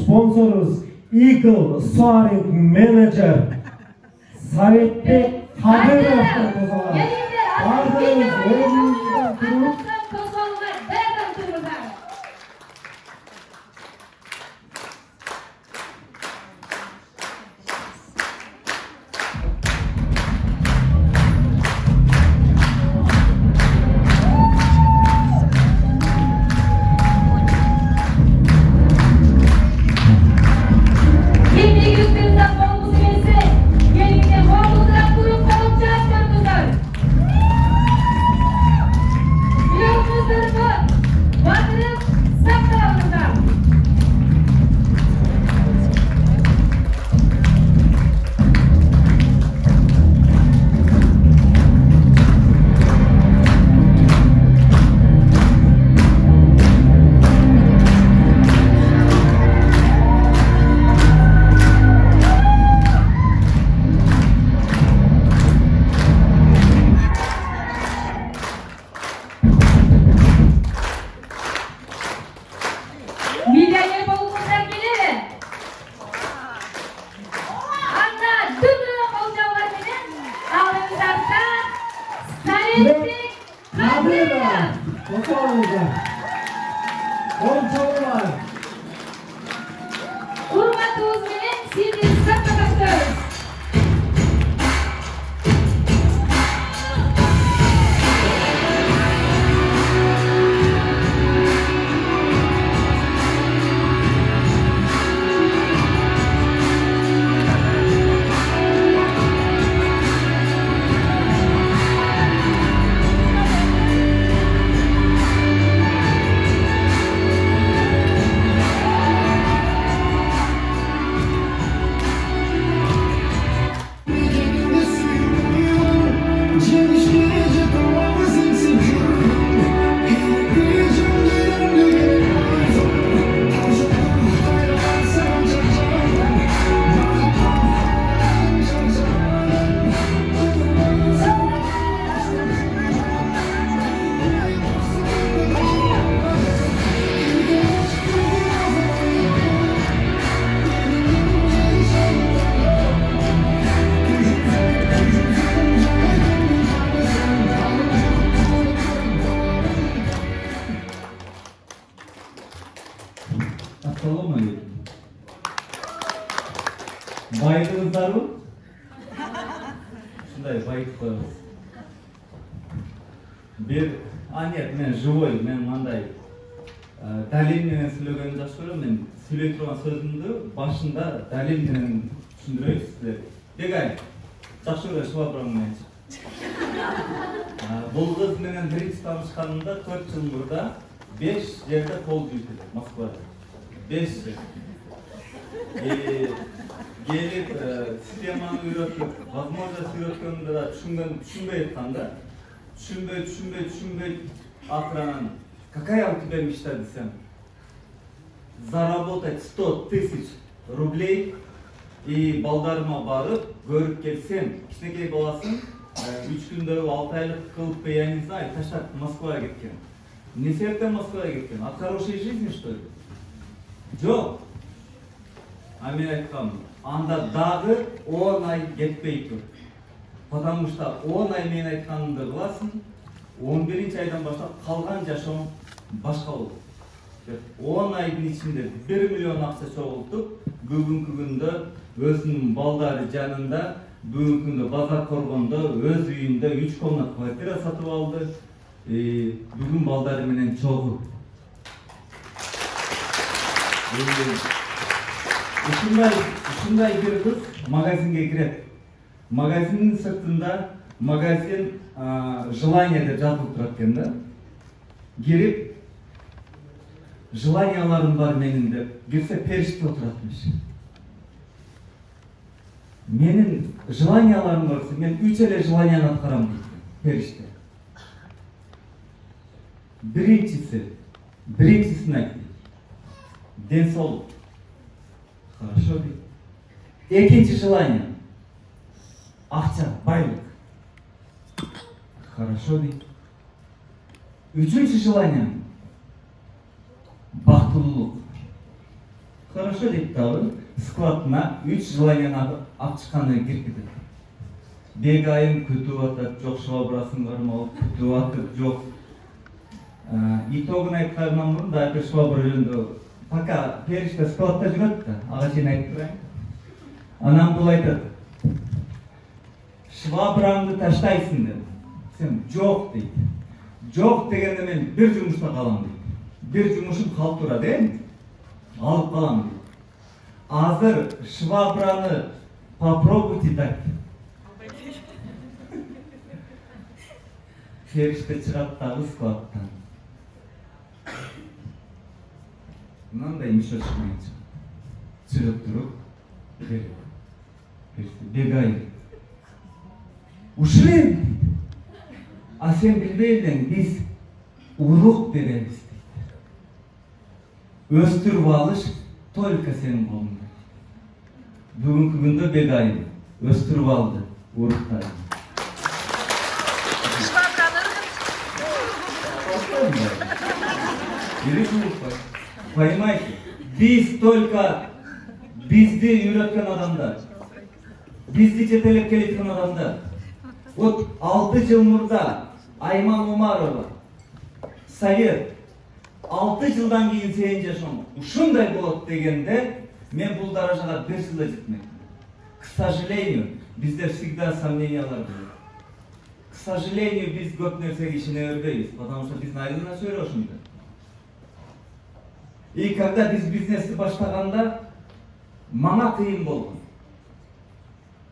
sponsors Eagle Soaring Manager Savetbek Kadirov qozonadi. Barchamiz o'rnimizdan turib başında dalilini düşündüreyim size. Degay, çakşıra şuva bırakmayın. Bu kız menen birinci tanışkanında 4 yıl burada 5 yerde kol büyütüldü Moskva'da. 5 yer. Gelip sistemanı üretip, возможность üretkende de düşünbey etkanda, düşünbey akıranan, какая у тебя мечта desem? Заработать 100 000 рублей и балдарыма барып, көріп келсем, кішкентай баласын 3 күнде 6 айлық қылып, я не знаю, таштап Москваға кеткен. Не себептен Москваға кеткен? От хорошей жизни, что ли? Жоқ. А мен айтқам, анда дағы 10 ай кетпей тұр. Потому что 10 ай мен айтқанымды қыласың, 11 айдан баштап қалған жашауым башқа болды. 10 айдың içinde 1 миллион ақша жоғалтып, бүгінгі күнде өзінің балдары жанында, бүгінгі күнде базар қорғанда, өз үйінде 3 комнат квартира сатып алды. Бүгін балдары менен çoğu. Ушундай bir kız magazinге кіреді. Магазиннің сыртында магазин желание деп жазылып тұрады екен да. Келіп желанияларым бар менің деп келсе періште отыратынмыш. Менің желанияларым барса, мен 3 еле желанияны атқарамын дейді періште. Биринчисін айт дейді. Денсаулық. Хорошо дейді. Екінші желание. Ақша, байлық. Хорошо дейді. Üçüncü желание. Бақыттылық. Хорошо дейт дагы. Складына 3 жыл айынан ак чыккандан кирип кетет. Бегайым күтүп атат, жок швабрасын кармалып күтүп атат, жок. Итогун айткандан мурун да бир швабра жөнүндө пока периште складта жүрөт да, ага чейин айтып турайын. Анан бул айтат. Швабраңды таштайсың деп. Сен жок дейт. Жок дегенде мен бир жумушта калам дейт. Бир жумушум калып турат, алып калам дейт. Азыр швабраны попробуйте так. Периште чыгат дагы складтан. Мындай мешочек менен чыгып туруп, бегай. Ушулем. А сен билбей элең, биз урук беребиз дейт. Өстүрүп алыш только сенин колуңда. Бүгүнкү күндө бегай өстүрүп алды уруктарын. Понимаете, биз только бизди үйрөткөн адамдар, бизди жетелеп келеткөн адамдар. Вот 6 жыл мурда Айман Умарова, Совет, 6 жылдан кийин сен жашам ушундай болот дегенде, мен бул даражага 1 жылда жетмейм. К сожалению, bizde всегда сомнениялар болады. К сожалению, biz көп нерсеге ишене бербейбиз, потому что биздин айылына сөйлө ошондо. И когда biz бизнести баштаганда мага кыйын болгон.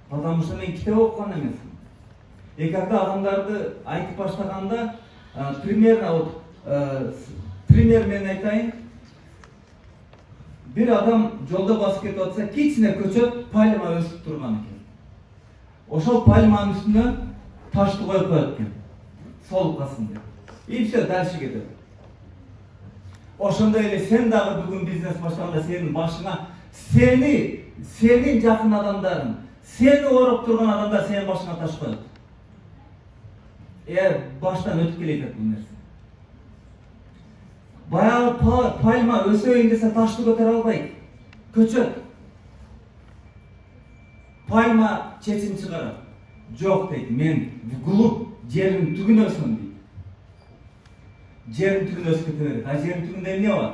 Потому что мен китеп окуган эмесмин. И когда адамдарды айтып баштаганда, примерно вот пример мен айтайын. Bir adam жолдо басып кетип атса, кичине көчөт пальма өсүп турган экен. Ошол пальманын үстүнө ташты коюп коет экен. Солуп калсын деп. И все, дальше кетет. Ошондой эле сен дагы бүгүн бизнес баштаганда сенин башыңа сенин жакын адамдарың, сени ороп турган адамдар сенин башыңа таш коет. Баштан өтүп келет бул нерсе. Баягы пальма өсөйүн десе ташты көтөрө албайт. Көчөт. Пальма чечим чыгарат. Жок дейт, мен вглубь жердин түгүнө өсөм дейт. Жердин түгүнө өсүп кете берет. А жердин түгүндө эмне бар?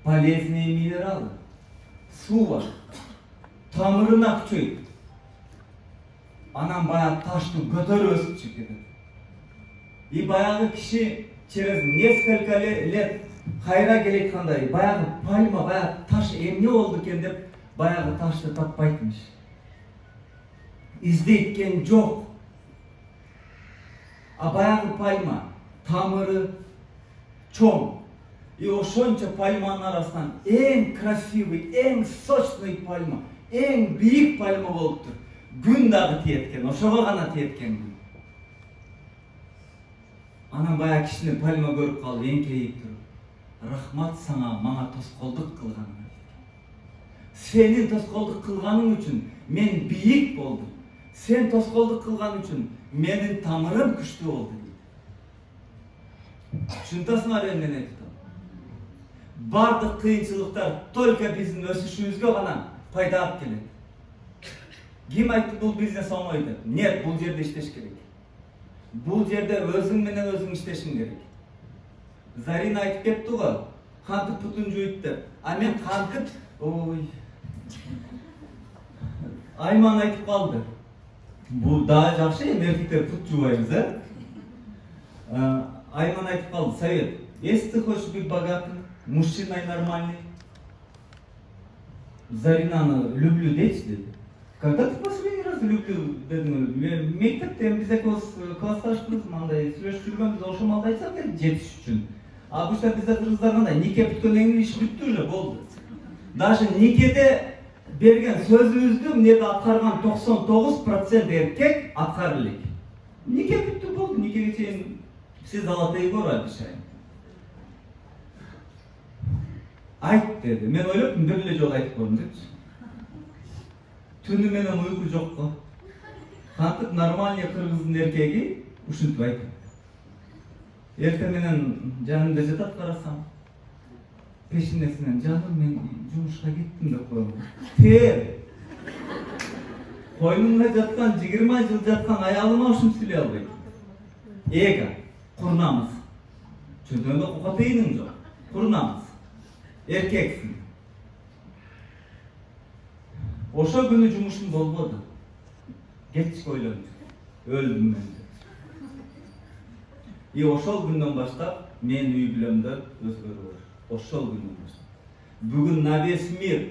Полезный минералы, суу бар. Тамырына күчөйт. Анан баягы ташты көтөрүп өсүп чыгып кетет. И баягы киши через несколько лет кайра келеткандай, баягы пальма, баягы таш эмне болду экен деп, баягы ташты таппайтмыш. Издейт жок. А баягы пальма тамыры чоң. И ошончо пальманын арасынан эң красивый, эң сочный пальма, эң бийик пальма болуптур. Күн дагы тиет экен, ошого гана тиет экен. Анан баягы кишини пальма көрүп калып эңкейип туруп, рахмат сага мага тоскоолдук кылганыңа. Сенин тоскоолдук кылганың үчүн мен бийик болдум. Сен тоскоолдук кылган үчүн менин тамырым күчтүү болду дейт. Түшүнөсүңөр эмне айтып атам? Бардык кыйынчылыктар только биздин өсүшүбүзгө гана пайда алып келет. Ким айтты бул бизнес оңой деп? Нет, бул жерде иштеш керек. Бул жерде өзүң менен өзүң иштешиң керек. Зарина айтып кетти го, кантип путун жуйт деп. А мен кантип, Айман айтып калды. Бул дагы жакшы, эркектер пут жубайбыз, Айман айтып калды, совет. Если ты хочешь быть богатым, мужчиной нормальный, Заринаны люблю дейчи деди. Когда ты последний раз люблю дедим? Мектепте биз экөөбүз классташпыз, мындай сүйлөшүп жүргөнбүз, ошол малды айтсак деп жетиш үчүн. А бушта бизде кыргыздар кандай, нике бүткөндөн кийин иш бүттү уже, болду. Даже никеде берген сөзүбүздү эмнеде аткарган 99% эркек аткарып элек. Нике бүттү, болду, никеге чейин все золотые горы обещаем. Айт деди. Мен ойлоптум, бир эле жолу айтып коеюн депчи. Түнү менен уйку жокко. Кантип нормальный кыргыздын эркеги ушинтип айтат. Эртең менен жанымда жатат, карасам. peşindesinden canım ben jumuşka gittim de koyalım. Ter. Koynumda jatkan 20 yıl jatkan ayalıma uşum süley albayım. Ega, kurnamız. Çözdüğünde kokatayının yok. Kurnamız. Erkeksin. Oşa günü jumuşum bolmadı. Geç koylandı. Öldüm ben de. Oşol günden başlap men uy bilemde özgörüp. Oşol günden başlap. Bugün nabesmir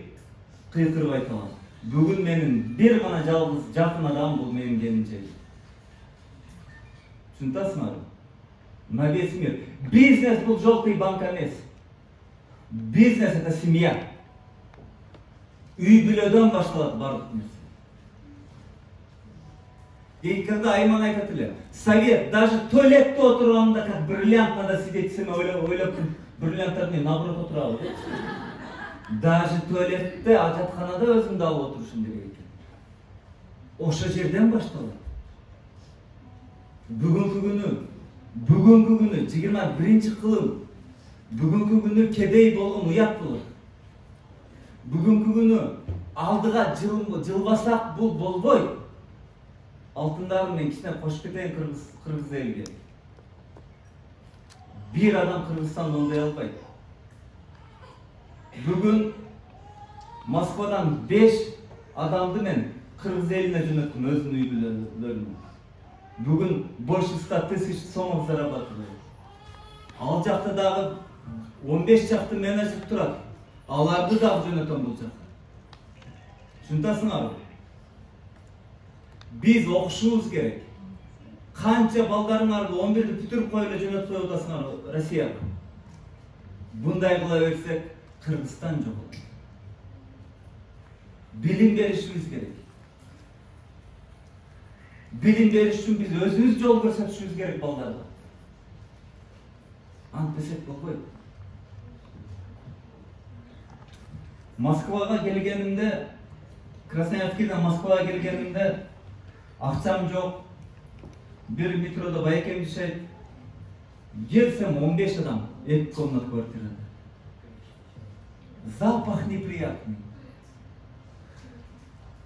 kıykırıp aytalam. Bugün menin bir gana жалгыз жақын адам бұл менің келіншегім. Түсінтасыңар? На весь мир. Бизнес бұл желтый банк емес. Бизнес это семья. Үй бүлөдөн башталат бардык нерсе. Дейткенде Айман айтат эле. Совет даже туалетте отурганда как бриллиант надо сидеть сен ойлоп бриллианттар не наоборот отурабы. Даже туалетте, жатканада өзүмдү алып отурушум керек экен. Ошо жерден башталат. Бүгүнкү күнү 21-кылым. Бүгүнкү күнү кедей болгон уят болот. Бүгүнкү күнү алдыга жылбасак бул болбойт. Алтындагы мен кичине кошуп кетейин кыргыз элге. Бир адам Кыргызстанда оңдой албайт. Бүгін Москвадан 5 адамды мен Кыргыз элине жөнөттүм өзүнүн үй бүлөлөрүнө. Бүгін больше 100 тысяч сомов зарабатывает. Ал жакта дагы 15 жакты менеджер турат. Аларды дагы жөнөтөм бул жакта. Түшүнтасыңарбы? Биз окушубуз керек. Канча балдарыңарды 11-ди бүтүрүп коюп эле жөнөтүп атасыңар Россияга. Bunday кыла берсек Kırgızstan yok. Bilim verişimiz gerek. Bilim veriş için biz özümüz yol gösterişimiz gerek ballarda. Ant desek bolboyt. Moskvaga kelgenimde, Krasnoyarskiyden Moskvaga kelgenimde akçam yok. Bir metroda baykem düşeyt. Girsem 15 adam, 2 komnat kvartirada. Запах неприятный.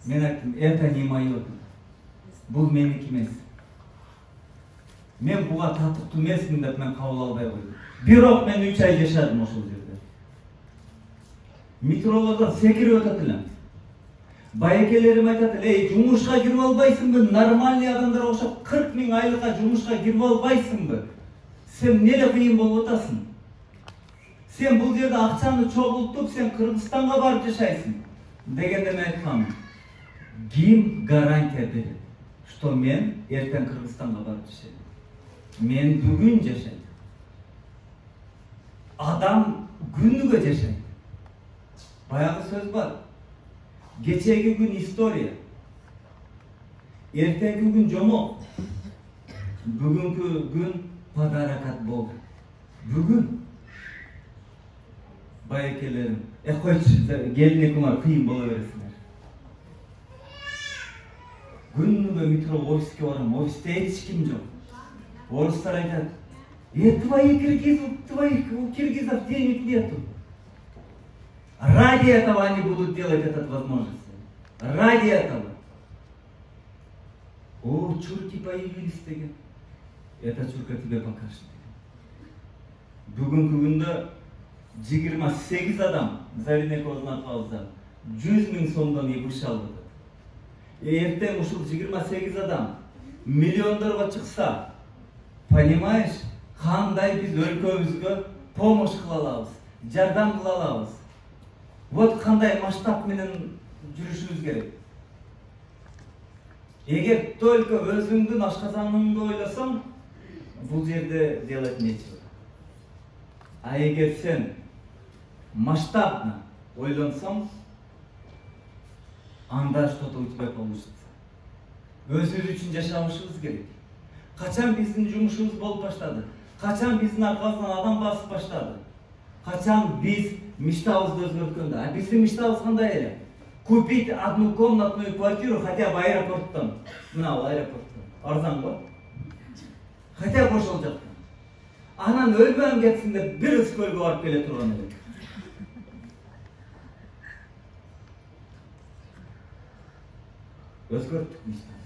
Мен айттым, это не мое. Бұл меники емес. Мен буга татыктуу эмесмин деп мен кабыл албай койдум. Бирок мен 3 ай жашадым ошол жерде. Метролордон секирип өтөт элем. Байекелерим айтат эле, "Эй, жумушка кирип албайсыңбы? Нормальный адамдар окшоп 40 000 айлыкка жумушка кирип албайсыңбы? Сен эмне кыйын болуп атасың? Sen bu yerde akçanı çoğultup sen Kırgızistan'a varıp yaşaysın. Degende men aytkam. Kim garantiya berет, что men erten Kırgızistan'a varıp yaşayım. Men bugün yaşayım. Adam günlüğü yaşayım. Bayağı söz var. Geçeki gün historia. Erteki gün jomo. Bugünkü gün padarakat bol. Bugün bayekelerim. Gelin kumar kıyım boluveresinler. Günlüğü metro ofisке барам. Ofiste hiç kim yok. Орыстар айтат. Твоих киргизов денег нету. Ради этого они будут делать этот возможность. Ради этого. О, чурки появились деген. Эта чурка тебе покажет. Бүгүнкү күндө 28 адам Заринек озунан калса 100 000 сомдон иш алды. Эртең ушул 28 адам миллиондорго чыкса, понимаешь, кандай биз өлкөбүзгө помощь кыла алабыз, жардам кыла алабыз. Вот кандай масштаб менен жүрүшүбүз керек. Эгер только өзүңдүн ашказаныңды ойлосоң, бул жерде делать нечего. А эгер сен масштабно ойлонсоң, анда что-то у тебя получится. Өзүбүз үчүн жашабышыбыз керек. Качан биздин жумушубуз болуп баштады? Качан биздин аркабыздан адам басып баштады? Качан биз мечтабызды өзгөрткөндө? А биздин мечтабыз кандай эле? Купить однокомнатную квартиру хотя бы аэропорттон. Мына аэропорттон. Арзан го? Хотя бы ошол жактан. Анан өлбөм кетсин деп бир ыз көлгө барып келе турган элек. Өзгөрттүк миссияны.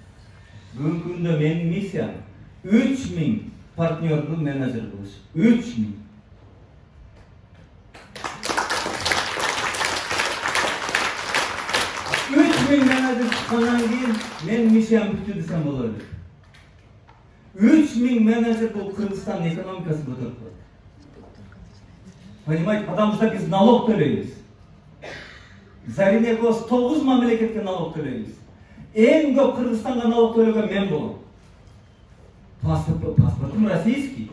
Бүгүнкү күндө менин миссиям 3000 партнерду менеджер кылыш. 3000. Менеджер çıkandan keyin men missiyam бүттү desem болот. 3000 менеджер бул Кыргызстандын экономикасын көтөрүп коет. Понимаете, потому что biz налог төлөйбүз. Заринегос 9 мамлекетке налог төлөйбүз. Эң көп Кыргызстанга налог төлөгөн мен болом. Паспортум российский.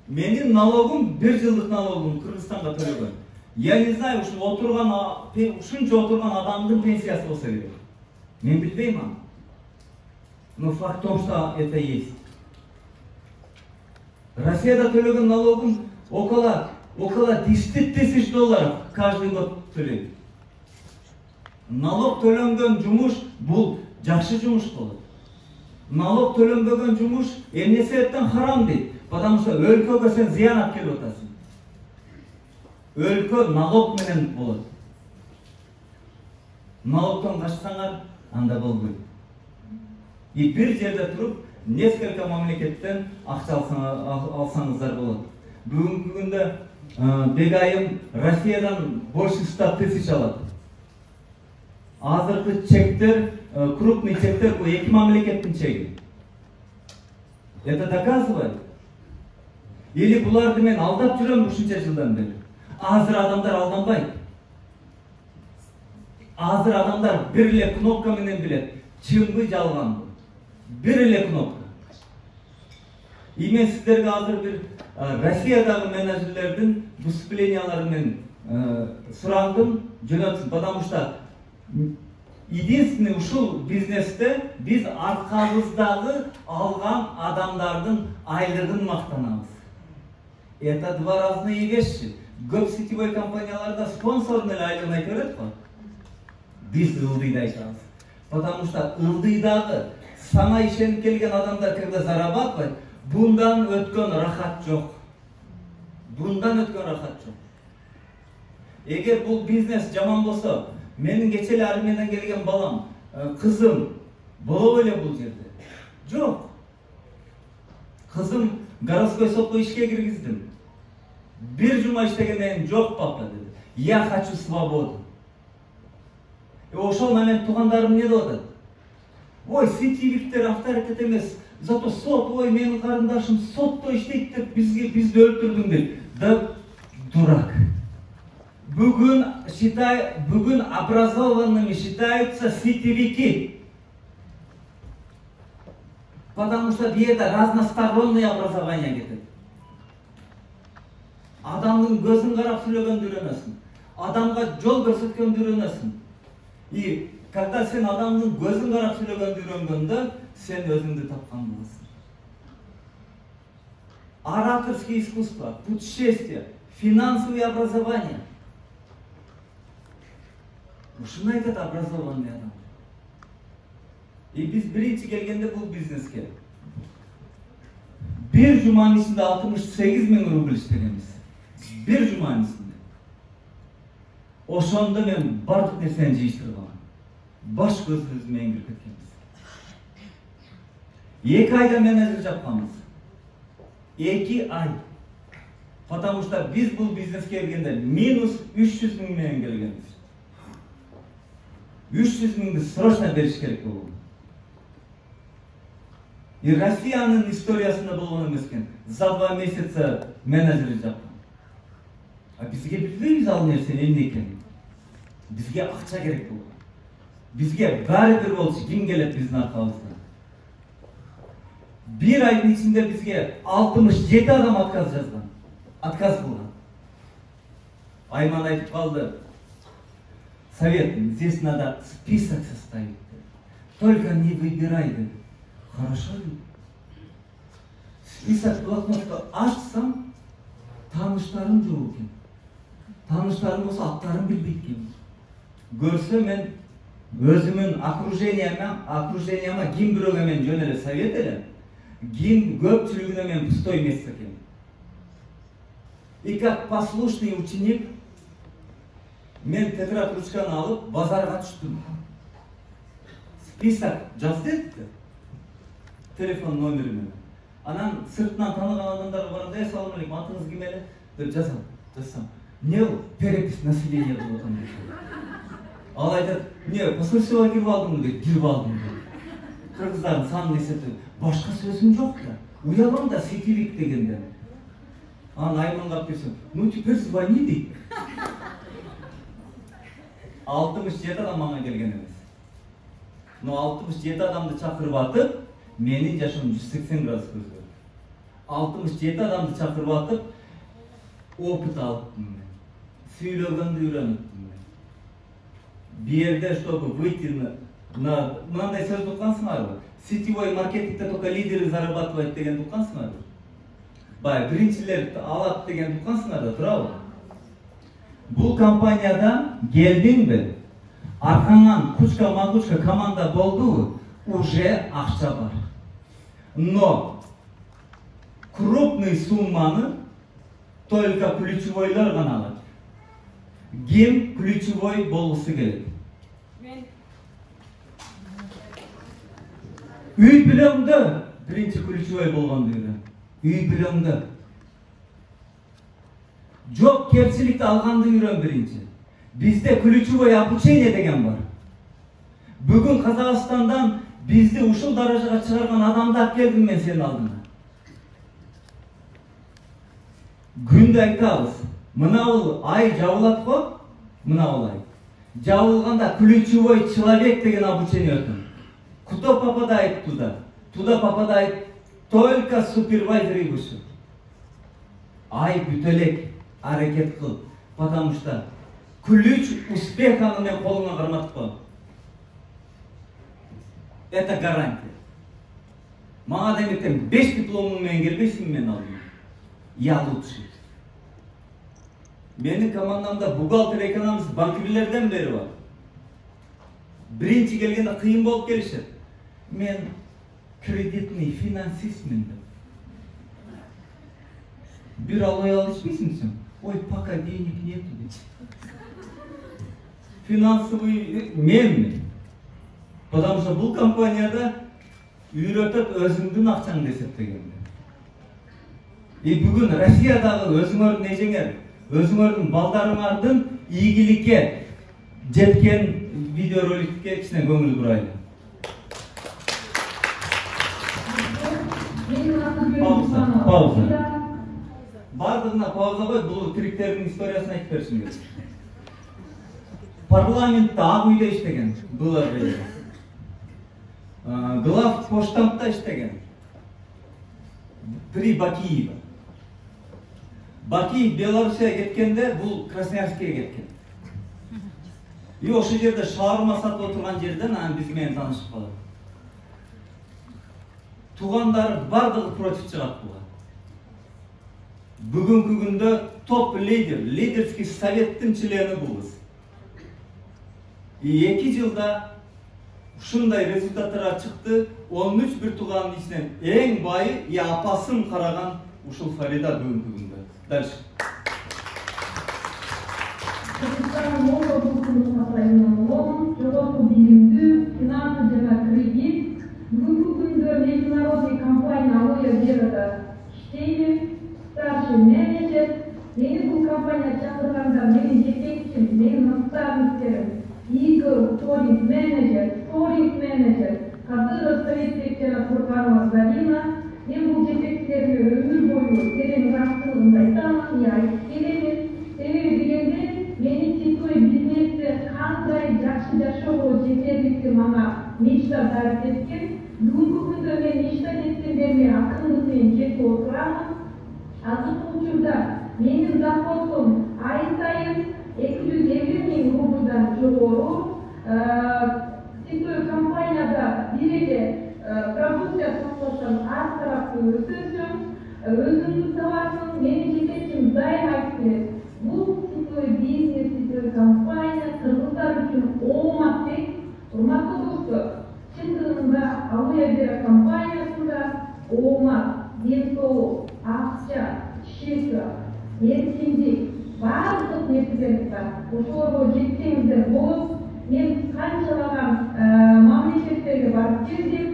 Менин налогум 1 жылдык налогум Кыргызстанга төлөгөн. Я не знаю, ушунча отурган адамдын пенсиясы болса керек. Мен билбейм аны. Но факт в том, что это есть. Россияда төлөгөн налогум около 10 тысяч долларов каждый год төлөйт. Налог төлөнгөн жумуш бул жакшы жумуш болот. Налог төлөнбөгөн жумуш эмне себептен харам дейт? Потому что өлкөгө сен зыян алып келип атасың. Өлкө налог менен болот. Налогтон качсаңар, анда болбойт. И бир жерде туруп, несколько мамлекеттен акча алсаңыздар болот. Бүгүнкү күндө бегайым Россиядан больше 100 тысяч алат. Азыркы чектер, крупный чектер бул 2 мамлекеттин чеги. Это доказывает. Или буларды мен алдап жүрөм ушунча жылдан бери. Азыр адамдар алданбайт. Азыр адамдар бир эле кнопка менен билет. Чынбы жалганбы. Бир эле кнопка. И мен сиздерге азыр бир Россиядагы менеджерлердин выступленияларын мен сурандым, жөнөттүм. Потому что единственный ушул бизнесте биз аркабыздагы алган адамдардын айлыгын мактанабыз. Это два разные вещи. Көп сетевой компанияларда спонсордун айлыгын айтып берет го. Биз ылдыйда айтабыз. Потому что ылдыйдагы саңа ишенип келген адамдар когда зарабатывать, bundan өткөн рахат жок. Bundan өткөн рахат жок. Эгер бул бизнес жаман болсо, менин кече эле армиядан келген балам, кызым боло эле бул жерде. Жок. Кызым городской сотко ишке киргиздим. Бир жума иштегенден жок папа деди. Я хочу свободу. Ошол менен туугандарым не деп атат? Ой, сетевиктер авторитет эмес. Зато сот, ой, менин карындашым сотто иштейт деп бизди өлтүрдүң дейт. Да дурак. Бүгүн образованными считаются сетевики. Потому что это разностороннее образование кетет. Адамдын көзүн карап сүйлөгөндү үйрөнөсүң. Адамга жол көрсөткөндү үйрөнөсүң. И когда сен адамдын көзүн карап сүйлөгөндү үйрөнгөндө, сен өзүңдү тапкан болосуң. Ораторские искусства, путешествия, финансовое образование. Ушуну айтат образованный адам. И биз биринчи келгенде бул бизнеске бир жуманын ичинде 68 000 рубль иштегенбиз. Бир жуманын ичинде. Ошондо мен бардык нерсени жыйыштырып алам. Баш көзүбүз менен кирип кеткенбиз. 2 айда менеджер жапканбыз. 2 ай. Потому что биз бул бизнеске келгенде минус 300 000 менен келгенбиз. 300 000 срочно бериш керек болгон. И Россиянын историясында болгон эмес экен. За 2 месяца менеджер жапкан. А бизге билбейбиз ал нерсени эмне экенин. Бизге акча керек болгон. Бизге баары бир болчу, ким келет биздин аркабыздан. Bir айдын ичинде бизге 67 адам отказ жазган. Отказ кылган. Айман айтып калды. Совет, здесь надо список составить. Только не выбирай. Хорошо ли? Список блокнотто ачсам, тааныштарым жок экен. Тааныштарым болсо аттарын билбейт экен. Көрсө мен өзүмүн окруженияма ким бирөөгө мен жөн эле совет элем. Ким көпчүлүгүнө мен пустой место экен. И как послушный ученик мен тетрадь ручканы алып базарга түштүм. список жаз депти. Telefon номерімен. Анан сыртынан таныған адамдарға барганда, "Салам алейкум, атыңыз ким эле?" деп жазсам. "Не ол? Перепись населения кылып атам" дейт. Ал айтат, "Не, посольствоға кирип алдыңбы?" дейт. "Кирип алдым" дейт. Кыргыздардын санын эсептеп, "Башка сөзүм жок да. Уялам да сетевик дегенде." Анан Айманга берсем, "Ну теперь звони" дейт. 67 адам мага келген эмес. Но 67 адамды чакырып атып, менин жашоом 180 градуска өзгөрдү. 67 адамды чакырып атып, опыт алыптым мен. Сүйлөгөндү үйрөнүптүм мен. Бу жерде, чтобы выйти на мындай сөздү уккансыңарбы? Сетевой маркетингде только лидеры зарабатывать дегенди уккансыңарбы? Бай, биринчилер алат дегенди уккансыңар да, туурабы? Бул компаниядан келдиңби? Аркаңан кучка-магучка команда болдубу? Уже акча бар. Но крупный сумманы только ключевойлар гана алат. Ким ключевой болгусу келет? Мен. Үй бүлөңдө биринчи ключевой болгонду үйрөн. Үй бүлөңдө. Жоопкерчиликти алганды үйрөн биринчи. Бизде ключевой обучение деген бар. Бүгүн Казакстандан бизди ушул даражага чыгарган адамды алып келдим мен сенин алдыңа. Күндө айтабыз. Мына бул ай жабылат го? Мына бул ай. Жабылганда ключевой человек деген обучение өтөм. Кто попадает туда? Туда попадает только супервайзер и выше. Ай бүтөлек аракет кыл. Потому что ключ успеха мен колуңа карматып кой. Это гарантия. Мага демектен 5 дипломум менен келбейсиңби мен алдыма? Я лучший. Менин командамда бухгалтер, экономист, банкирлерден бери бар. Биринчи келгенде кыйын болуп келишет. Мен кредитный финансистмин деп. Бир албай алышпайсыңбы? Ой, пока денег нету дейт. Финансовый менмин. Потому что бул компанияда үйрөтөт өзүңдүн акчаңды эсептегенди. Бүгүн Россиядагы өзүңөрдүн эжеңер, өзүңөрдүн балдарыңардын ийгиликке жеткен видеороликке кичине көңүл бурайлы. Пауза. Бардығына пауза қой, бұл тіріктердің историясын айтып берсін керек. Парламентте Ак үйдө иштеген, было время. Глав поштамтта иштеген. При Бакиева. Бакиев Белоруссияга кеткенде, бул Красноярскіге кеткен. И ошол жерде шаурма сатып отурган жерден биз менен таанышып калат. Тугандары бардыгы против чыгат буга. Бүгүнкү күндө топ лидер, лидерский советтин члени булбуз. И 2 жылда ушундай результаттарга чыкты. 13 бир тууганын ичинен эң байы и апасын караган ушул Фарида бүгүнкү күндө. Дальше. Жогорку билимдүү, финансы жана кредит. Бүгүнкү күндө международный компания Алоя Берада иштейм. Старший менеджер. Мени бул компания чакырганда менин жетекчим, менин наставниктерим Игорь, форинг менеджер, Кадыров Совет жана Турканова Зарина. Мен бул жетекчилерге өмүр бою терең ыраазычылыгымды айтамын, айтып келемин. Себеби дегенде менин сетевой бизнесте кандай жакшы жашоого жетерликти мага мечта дарып кеткен. Бүгүнкү күндө мен мечта жеткен берме акындык менен жетип отурамын. Азыркы учурда менин доходум ай сайын 250 000 рубльдан жогору. Сетевой компанияда биреде продукция сатылышын ар тараптуу өсөсүң, өзүңдү табасың. Менин жетекчим дайым айтып келет. Бул сетевой бизнес, сетевой компания кыргыздар үчүн оомат дейт. Урматтуу достор, чындыгында Алоя Бера компаниясында оомат, ден соолук, акча, чека, эркиндик баардык нерселер бар. Ошолорго жетсеңиздер болот. Мен канчалаган мамлекеттер барып келдим.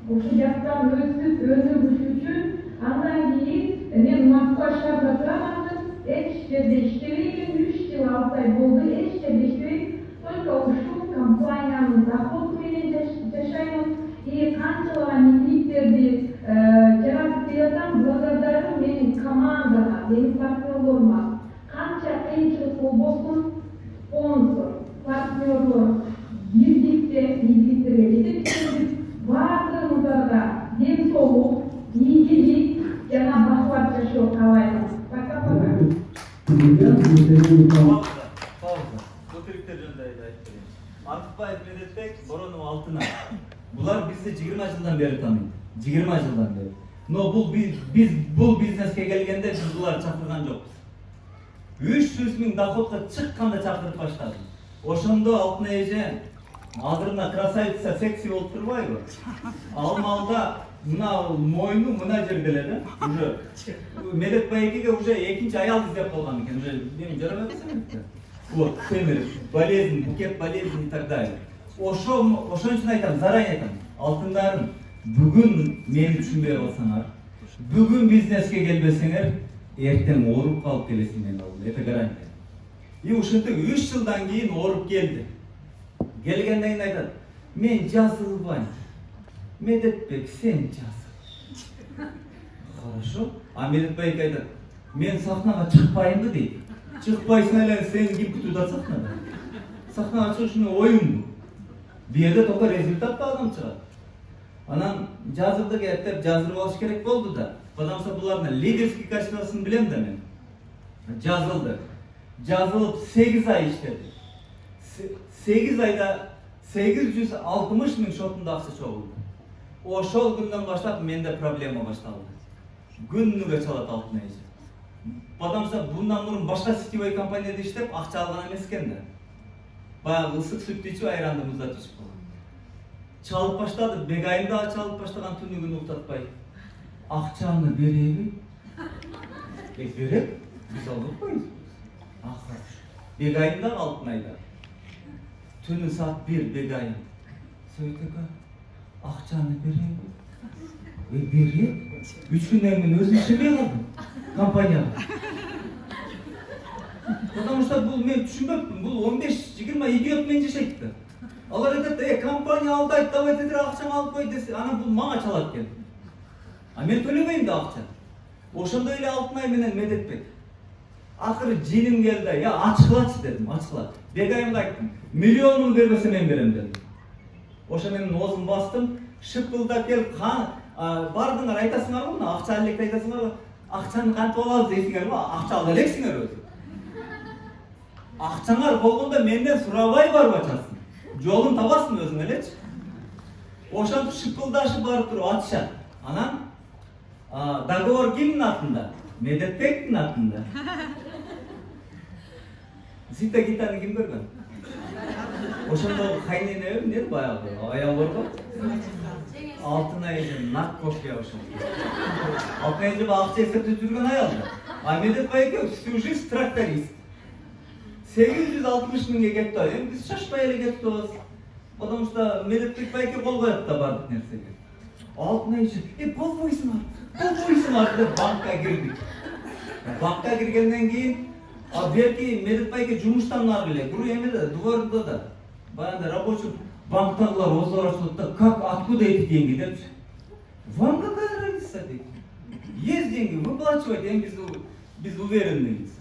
Ошол жактан өтүп өнүгүш үчүн андан кийин мен Москва шаарында турам азыр. Эч жерде иштебеймин. 3 жыл 6 ай болду. Эч жерде иштебейм. Только ушул компаниянын доходу менен жашаймын. И канчалаган идеялерди жаратып берсем, благодарю менин командама, менин партнерлорума. Канча кыйынчылык болбосун, спонсор, партнерлор, бирдикте ийгиликтерге жетип, баардыгыңыздарга дем соолук, ийгилик жана бакубат жашоо каалайм. Пока-пока. Пауза. Көпүрүктөр жөнүндө айтып берейин. Артыкбаев Медетбек, Боронов Алтынай. Булар бизди 20 жылдан бери тааныйт. 20 жылдан бери. Но биз бул бизнеске келгенде биз булар чакырган жокпуз. 300 000 доходко чыкканда чакырып баштадым. Ошондо Алтынай эже азырына красавица секси болуп турбайбы? Ал маалда мына мойну мына жерде эле да. Уже Медетбекке уже экинчи аял издеп калган экен. Уже мен жарабайбы. Вот, темир, болезнь, букет болезнь и так далее. Ошон үчүн айтам, заранее айтам. Алтындарым, бүгүн мени түшүнбөй калсаңар, бүгүн бизнеске келбесеңер, эртең ооруп калып келесиңер алдым. Это гарантия. И ушинтип 3 жылдан кийин ооруп келди. Келгенден кийин айтат, мен жазылбайм. Медетбек, сен жазыл. Хорошо. А Медетбек айтат, мен сахнага чыкпайымбы дейт. Чыкпайсың эле, сен ким күтүп атат сахнада? Сахнага чыгышыңа оюңбу? Бу жерде только результат адам чыгат. Анан жазылды деп жаздырып алыш керек болду да. Потому что булардын лидерский качествосын билем да мен. Жазылды. Жазылып 8 ай иштеди. 8 айда 860 000 шотунда акча чогулду. Ошол күндөн баштап менде проблема башталды. Күнүгө чалат Алтынай эже. Потому что bundan мурун башка сетевой компанияда иштеп акча алган эмес экен да. Баягы ысык сүттү ичип, айранды муздатып ичип калган. Чалып баштады, бегайымда чалып баштаган түнү күнү уктатпай. Акчаны береби? Берет, биз алып коебуз. Ахыр. Бегайымда Алтынайда. Түнү саат 1 бегайым. Сөйтөкө, акчаны береби? Берет. 3 күндөн кийин өзүм иштебей калдым компанияга. Потому что бұл мен түшүнбөппүн. Бұл 15-20 идиот мен жашайт да. Алар айтат, компания алдайт, давайте акчаңы алып кой десе, анан бул мага чалат экен. А мен төлөбөйм да акча. Ошондой эле Алтынай менен Медетбек. Акыры жиним келди, я ачкылачы дедим, ачкыла. Бегайымга айттым, миллионун бербесе мен берем дедим. Ошо менен оозун бастым, шыпылдап келип, бардыңар айтасыңарбы, мына акча электи айтасыңарбы? Акчаны кантип алабыз дейсиңерби? Акча ала элексиңер өзү. Акчаңар болгондо менден сурабай барып ачасың. Жолун табасың өзүң элечи. Ошентип шыпылдашып барып туруп атышат. Анан договор кимдин атында? Медетбектин атында. Зита Гитаны ким көргөн? Ошондо кайнене эмне баягы аял барбы? Алтынай эже нак копия ошол. Алтынай эже акча эсептеп жүргөн аял да. А Медетбек всю жизнь тракторист. 860 000 кетти. Эми биз шашпай эле кетибиз. Потому что Медетбек байке кол коет да бардык нерсеге. Алтынай эже, болбойсуңар деп банкка кирдик. Банкка киргенден кийин, берки Медетбекке жумуштан ары эле, куру эмеде, дворда да. Баягы рабочий банктагылар оозлор ачылып да, как, откуда эти деньги депчи. Вам какая разница дейт. Есть деньги, выплачивать, эми биз уверенныйбыз.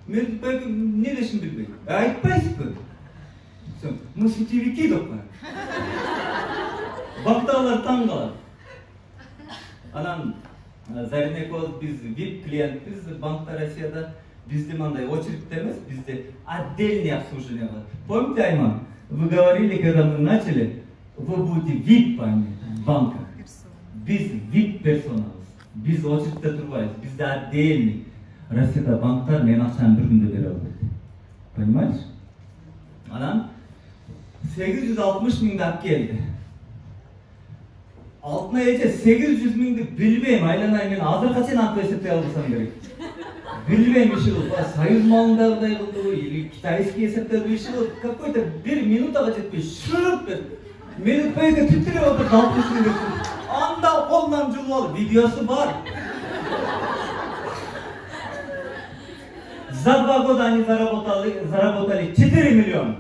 Медетбек эмне дешин билбейт. Айтпайсызбы? Мы сетевики деп коет. Банктагылар таң калат. Анан Зарина экөөбүз биз VIP клиентпиз банкта Россияда. Bizde мандай очередь эмес, bizde отдельное обслуживание было. Помните, Айман, вы говорили, когда мы начали, вы будете VIP банка. Biz VIP персоналыз. Biz очередьте турбайбыз. Bizde отдельный. Россияда банктар мен акчаны бир күндө бере албайт. Понимаешь? Анан 860 000 алып келди. Алтынай эже 800 000 билбейм, айланай мен азыркыга чейин антип эсептей албасам керек. Билбейм иши кылып, союз малындагыдай кылдыбы или китайский эсептеди иши кылып, какой-то 1 минутага жетпей шырып берди. Melitbey'e titriyor orada dalgasını götürüyor. Anda kolundan cılmalı. Videosu var. За 2 года они заработали 4 миллиона.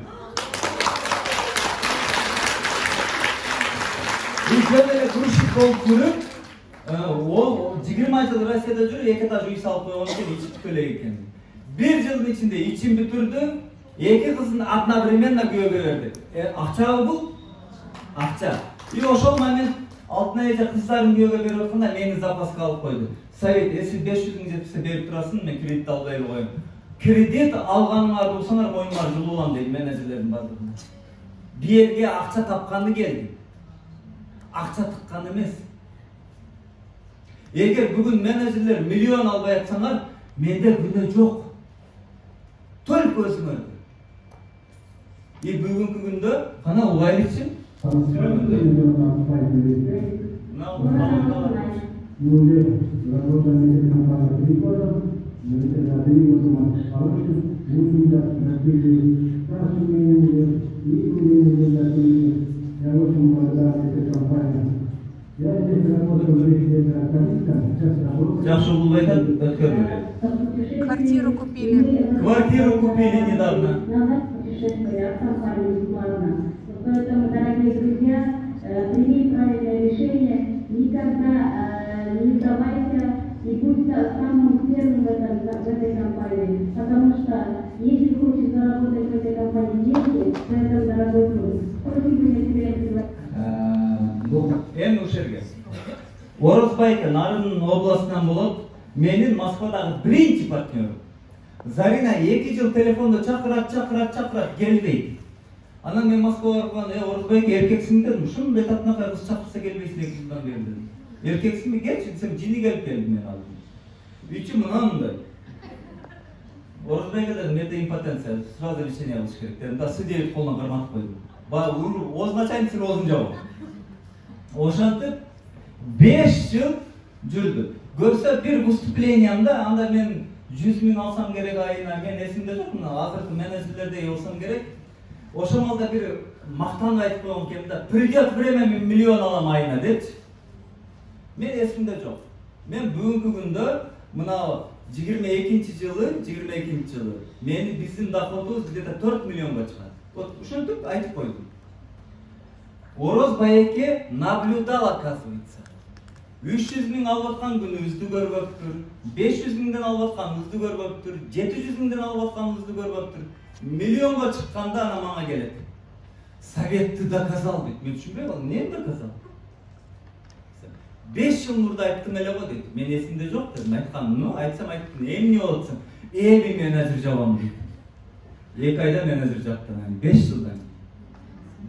Ülkelere kuruşuk болып жүріп, ол 20 жыл Россияда жүріп, 2 этаж үй салып қойған екен, içip төлек екен. 1 жылдың içinde içim бүтірді, 2 қызын одновременно күйеуге берді. Ақчағы бұл? Ақча. И ошол момент алтын айда қыздарын күйеуге беріп отқанда мені запасқа алып қойды. Совет, если 500 мың жетпесе беріп тұрасың, мен кредит албай қоямын. Кредит алғаныңа болсаңар мойныңа жылуам дейді менеджерлердің барлығына. Bir yerге ақша тапқаны келді. Ақша тыққан емес. Егер бүгін менеджерлер миллион албай атсаңар, менде күнде жоқ. Только өзіңерді. И бүгінгі күнде қана ұлайлықшын. Мы работаем на этой компании 3 года, мы работаем с хорошим, мы развили наши менеджеры, их менеджеры, я очень благодарен этой компании. Я здесь работаю уже 10 лет активистом, сейчас работаю. Жақсы бұл Квартиру купили. Квартиру купили недавно. Путешествие от компании бесплатно. Поэтому, дорогие друзья, примите правильное решение, никогда не сдавайся и будь самым первым в этой компании. Потому что если хочешь заработать в этой компании деньги, то это дорогой труд. Спасибо, я тебе пригласила. Эми ушерге. Орозбайка Нарын областынан болып, менің Москвадағы бірінші партнерім. Зарина 2 жыл телефонда чакырат, келбейді. Анан мен Москваға барған, Орозбайка еркексің дедім, шын бетатына қыз чакырса келбейсің 2 жылдан бері дедім. Еркексің бе келші, сен жини келіп келді мен алдым. Үйчі мынандай. Орозбайка дедім, менде импотенция, сразу решение алыш керек дедім, да сидетіп қолынан қарматып қойдым. Означайнысың озын жауап. Ошантып 5 жыл жүрді. Көрсе bir выступлениямда, анда мен 100 мың алсам керек айына, мен есімде жоқ, азыркы менеджерлердей болсам керек. Ошамалда bir мақтан айтып қойған кемді, придет время мен миллион алам айына дедші. Мен есімде жоқ. Мен бүгінгі күнді, мынау 22 жылы, мені біздің доходымыз где-то 4 миллионға шығады. Вот ушантып айтып қойдым. Орозбайке наблюдал, оказывается. 300 мың алып атқан күні үзді көріп тұр, 500 мыңдан алып атқан үзді көріп тұр, 700 мыңдан алып атқан үзді көріп тұр. Миллионға шыққанда ана маңа келеді. Советті доказал дейді. Мен түсінбей қалдым, нені доказал? 5 жыл мұрда айттым әлі ғой дейді. Мен есімде жоқ дедім, айтқаным, айтсам айттым, не олатсың? Мен менеджер жауам дейді. 2 айда менеджер жаптан, 5 жылдан.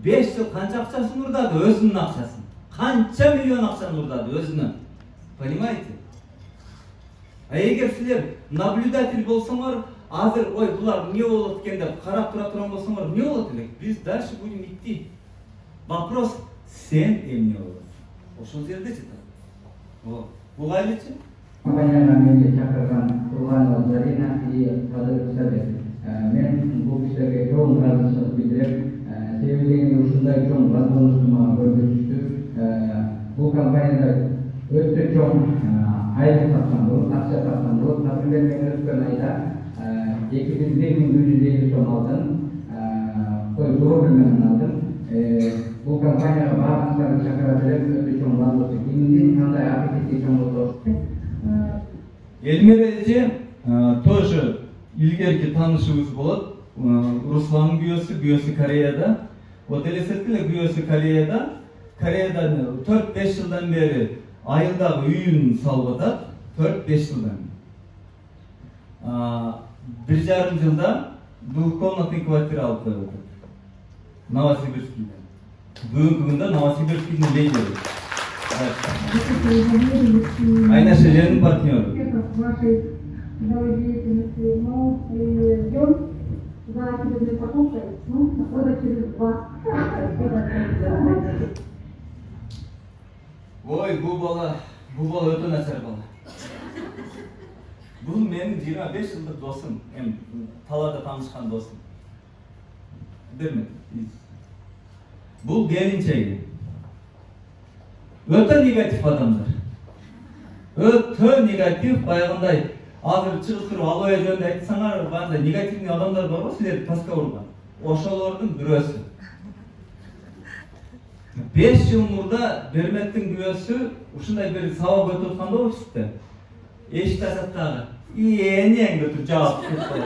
5 жыл қанша ақшасын ұрдады? Өзінің ақшасын. Қанша миллион ақшаны ұрдады өзінің. Понимаете? А егер сіздер наблюдатель болсаңар, азыр, ой, бұлар не олат екен деп қарап тұран болсаңар, не олат елек? Біз дальше будем идти. Вопрос, сен не олат. Ошол жерде жетеді. Бұл айлычы? Компанияға менде шақырған Турғанова Зарина и Қадыр Совет. Мен бұл кісілерге жоғын разышылық білдіріп, себебі ушундай чоң возможностьума көргө түштү. Бул компанияда өтө чоң айлык тапкан болуп, акча тапкан болуп, например, мен өткөн айда 2150 сом алдым, рубль менен алдым. Бул компанияга баарыңыздарды чакыра берип, өтө чоң возможность. Кимдин кандай аппетит чоң болсо. Элмира эже тоже илгерки таанышыбыз болот. Русланын күйөөсү Кореяда. Вот элестеткиле күйөөсү Кореяда. Кореядан 4-5 жылдан бери айылдагы үйүн салып атат. 4-5 жылдан. 1,5 жылда двухкомнатный квартира алып коюп атат. Новосибирскийде. Бүгүнкү күндө Новосибирскийдин лидери. Айнаша Женин партнеры. Новой деятельности, но ждем за очередной покупкой, года через 2. Ой, бұл бала өте начар бала. Бұл менің 25 жылдық досым, талада танышқан досым. Бермеді. Бұл келинчеги. Өтө негатив адамдар. Өтө негатив, баягындай азыр чыгып туруп албай жөнүндө айтсаңар, баандай негативный адамдар бар го, силерди таска урган. Ошолордун бирөөсү. 5 жыл мурда Берметтин күбөсү ушундай бир сабак өтүп атканда офисте. Эшик тасаттагы. Энең өтүп жаап кетти.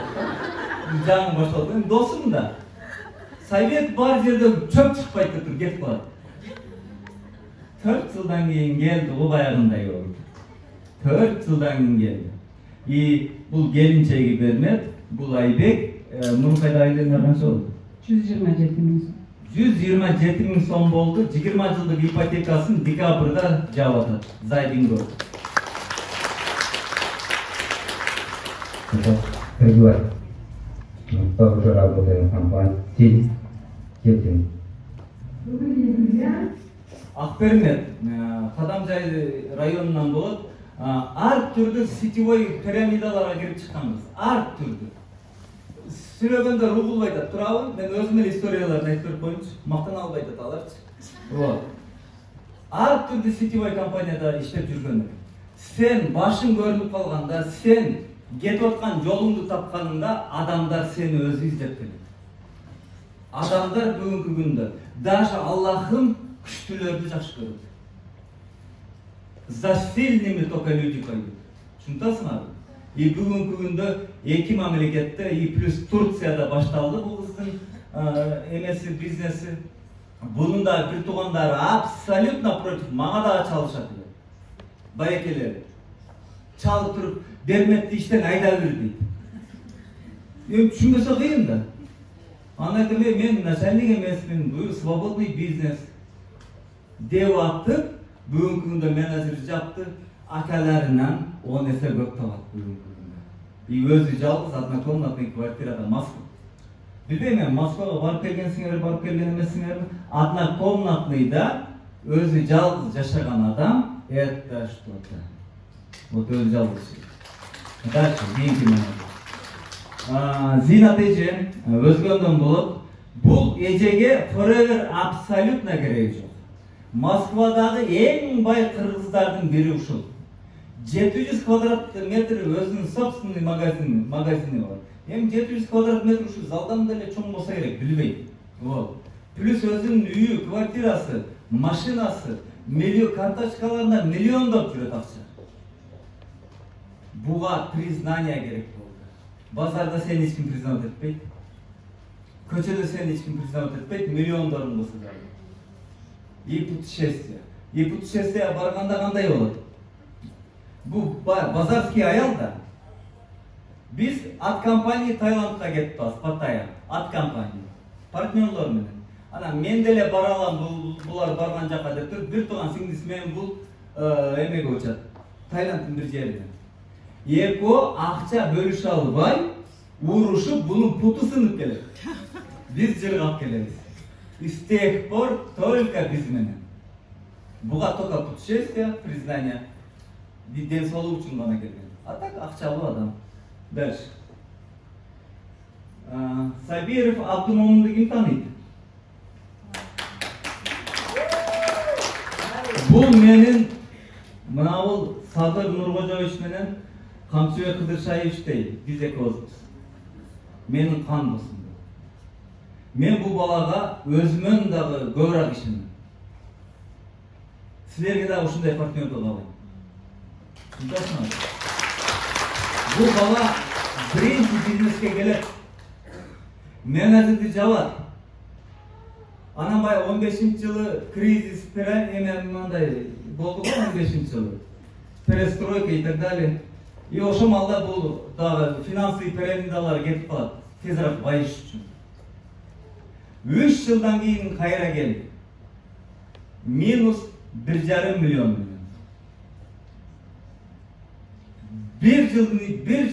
Жаңы башталды. Досум да. Совет бар жерде чөп чыкпайт деп туруп кетип калат. 4 жылдан кийин келди го баягындай болду. 4 жылдан кийин келди. И бул келинчеги Бермет, бул Айбек, мурункайда айлыгы канча болду? 127 миң сом. 127 миң сом болду. 20 жылдык ипотекасын декабрда жаап атат. Зайдинго. Kedua, untuk работаем в компании Сетин. Акбермет, Кадамжай районунан болот. Ар түрдүү сетевой пирамидаларга кирип чыкканбыз. Ар түрдүү. Сүйлөгөндө угулбай да турабы? Мен өзүм эле историяларды айтып берип коеюнчу. Мактана албай да аларчы. Вот. Ар түрдүү сетевой компанияда иштеп жүргөндө. Сен башың көрүнүп калганда, сен кетип аткан жолуңду тапканыңда адамдар сени өзү издеп келет. Адамдар бүгүнкү күндө даже Аллахым күчтүүлөрдү жакшы көрөт. За сильными только люди пойдут. Түшүнөсүңөрбү? И бүгүнкү күндө эки мамлекетте и плюс Турцияда башталды бул кыздын эмеси бизнеси. Bunun da bir tugandары абсолютно против. Мага да чалышат. Байекелер. Çalıp туруп Берметти иштен айдап бер дейт. Түшүнбөсө кыйын да. Аны айтам, мен начальник эмесмин, бул свободный бизнес. Деп аттып, бүгүнкү күндө менеджер жапты, акаларынан 10 эсе көп табат бүгүнкү күндө. И өзү жалгыз однокомнатный квартирада Москва. Билбейм мен, Москвага барып келгенсиңер, барып келген эмессиңерби? Однокомнатныйда өзү жалгыз жашаган адам, это что-то. Вот өзү жалгыз. Дальше, кийинки менеджер. Зинат эже өзгөндөн болот. Бул эжеге forever абсолютно кереги жок. Москвадагы эң бай кыргыздардын бири ушул. 700 квадрат метр өзүнүн собственный магазини бар. Эми 700 квадрат метр ушу залдан деле чоң болсо керек, билбейм. Вот. Плюс өзүнүн үйү, квартирасы, машинасы, миллион карточкаларында миллиондоп жүрөт акча. Буга признание керек болду. Базарда сени эч ким признавать этпейт. Көчөдө сени эч ким признавать этпейт, миллиондорун болсо да. И путешествие. И путешествие барганда кандай болот? Бу базарский аял да. Биз от компании Таиландга кеттик, Паттайя. От компании. Партнерлор менен. Ана мен деле бара алам, булар барган жака деп туруп, бир тууган сиңдиси менен бул эмеге учат. Таиланддын бир жерине. Эко акча бөлүшө албай, урушуп, бунун путу сынып келет. Биз жыргап келебиз. И с тех пор только биз менен. Буга только путешествие, признание. Ден соолук үчүн гана келген. А так акчалуу адам. Дальше. Сабиров Абдумомунду ким тааныйт? Бул менин мынабул Садыр Нуркожоевич менен Камчыбек Кыдыршаевичтей биз экөөбүз. Менин кан досум. Мен бул балага өзүмөн дагы көбүрөөк ишенем. Силерге дагы ушундай партнер болобу? Бул бала биринчи бизнеске келет. Менеджерди жабат. Анан бай 15-жылы кризис мындай болду го 15-жылы. Перестройка и так далее. И ошол малда бул дагы финансовый пирамидалар кетип калат. Тезирээк байыш үчүн. 3 жылдан кийин кайра келди. Минус 1,5 миллион. Bir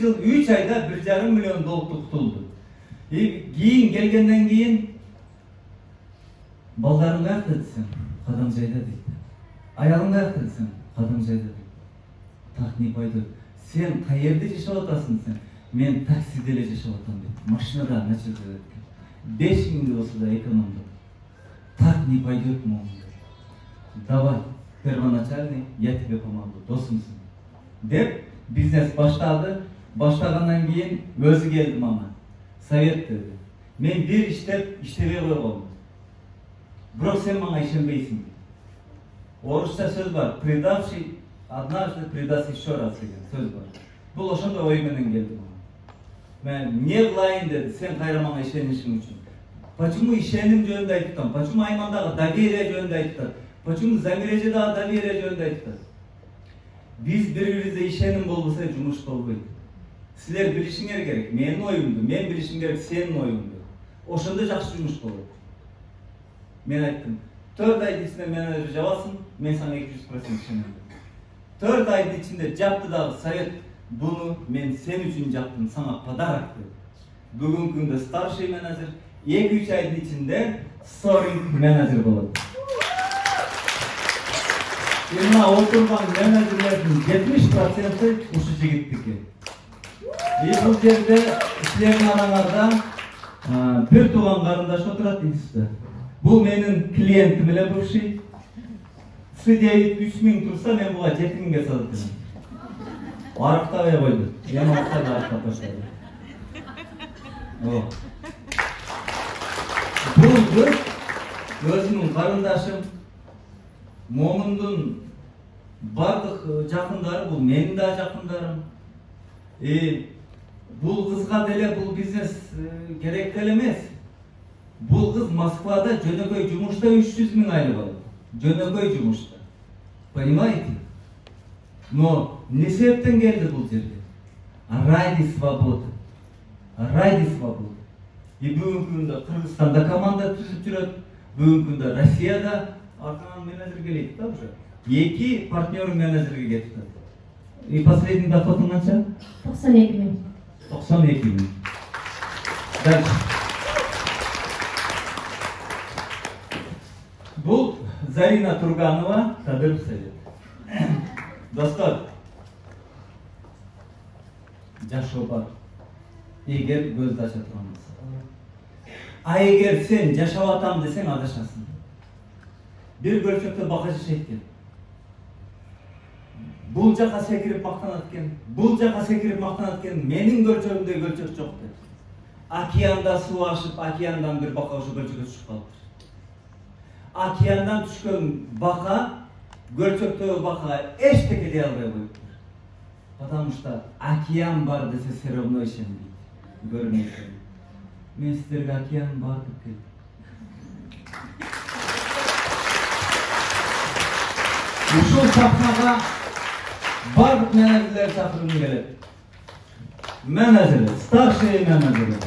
yıl 3 ayda 1,5 milyon tutuldu. Giyin gelgenden giyin baldarın kaç dedisin? Kadamcayda dedi. Ayağın kaç dedisin? Kadamcayda dedi. Tak ne paydı? Sen kayerde yaşap otasın sen. Men taksidele yaşap otam dedi. Maşinada ne çıktı dedi. 5 bin lirası da ekonomda. Tak так не пойдет, мол. Давай, первоначальный, я тебе помогу, досымсың. Деп, бизнес баштады. Баштагандан кейін өзі келді мама. Совет деді. Мен бір іштебей қойғам. Бірақ сен маңа ішенбейсің. Орысша сөз бар. Предавший однажды предаст еще раз деген сөз бар. Бұл ошондай ойменен келді мама. Мен не қылайын деді, сен қайра маңа ішенішің үшін. Почему ишеним жөнінде айтып, почему Аймандағы доверие жөнінде айтып, почему Замирежедағы доверие жөнінде айтып. Biz bir-birimizde ишеним болбаса жұмыс болбойт. Силер билишиңер керек, менин оюмду, мен билишим керек, сенин оюңду. Ошондо жакшы жұмыс болот. Мен айттым, 4 айдын ичинде менеджер жабасың, мен сага 200% ишенем. 4 айдын ичинде жаптыдагы совет, буну мен сен үчүн жаптым, сага подарок деп. Бүгүнкү күндө старший менеджер, 2-3 айдын ичинде soaring менеджер болот. Мына отырған менеджерлердің 70%-ы ушу жигиттики. Бұл жерде силердин араңарда бир тууган карындаш отурат институтта. Бул менин клиентим эле бывший. Сидейт 3000 турса, мен буга 7000ге сатып берем. Арыктабай койду. Эми акча да арыктап баштады. Бул өзүнүн карындашым. Момундун бардык жакындары, бул менин да жакындарым. Бул кызга деле бул бизнес керек деле эмес. Бул кыз Москвада жөнөкөй жумушта 300 000 айлык алат. Жөнөкөй жумушта. Понимаете? Но не себептен келди бул жерге? Ради свободы. Ради свободы. Бүгүнкү күндө Кыргызстанда команда түзүп жүрөт. Бүгүнкү күндө Россияда артынан менеджер келейт да уже. 2 партнеры менеджерге кетти. И последний доход қанша? 92 000. 92 000. Дальше. Бұл Зарина Турганова, Кадыр Совет. Достар, жашоо бар. Егер көзді аша тұрамыз. Егер сен жашап атам десең адашасың. Bir bölçekte bakıcı eкен. Бул жака секирип мактанат экен, бул жака секирип мактанат экен, менин көлчөгүмдөй көлчөк жок деп. Океанда суу ашып, океандан бир бака ошо көлчөккө түшүп калыптыр. Океандан түшкөн бака, көлчөктөгү бака эчтеке дей албай коюптур. Потому что океан бар десе все равно ишенбейт. Көрмөйт. Мен сиздерге океан бар деп келдим. Ушул сахнага бардык менеджерлер чакыргым келет. Менеджер, старший менеджер.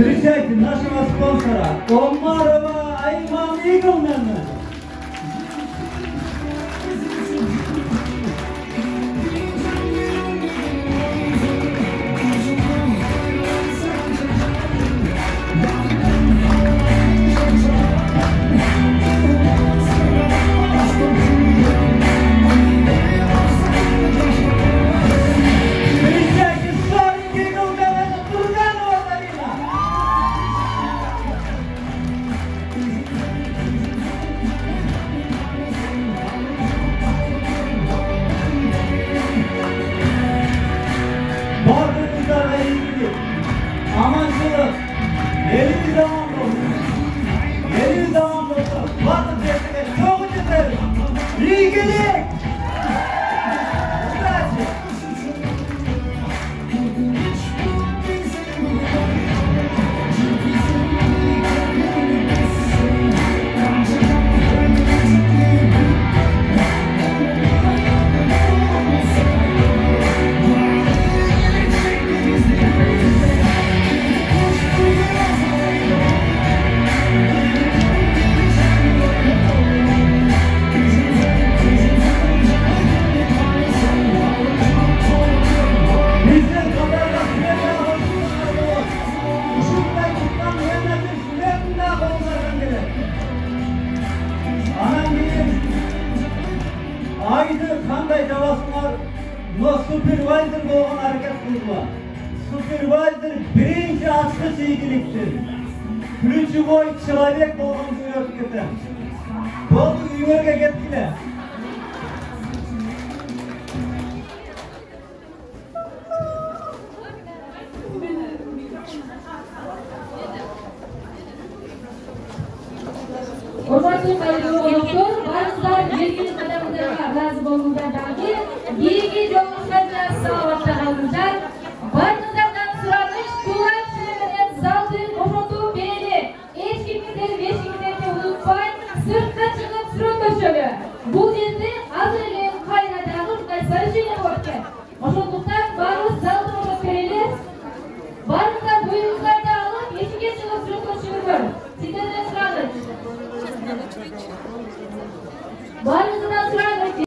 Встречайте нашего спонсора Омарова Айман Иглмена. supervisor bolğan hareket kılma. Supervisor birinci açkıç iyiliksin. Ключевой человек болған жүйрөп кетем. Болды үймерге кеткіле. Hormatly qonaqlar, barchalar belgili qadamlarga razı bo'lgandan keyin birga joylashgan savatda qolinglar. Barchalardan so'ranish to'g'ri bilan zalda o'rnatib berdi. Hech kimni unutmang, sirtqa chiqib surat tashladi. Bu yerda hozirgi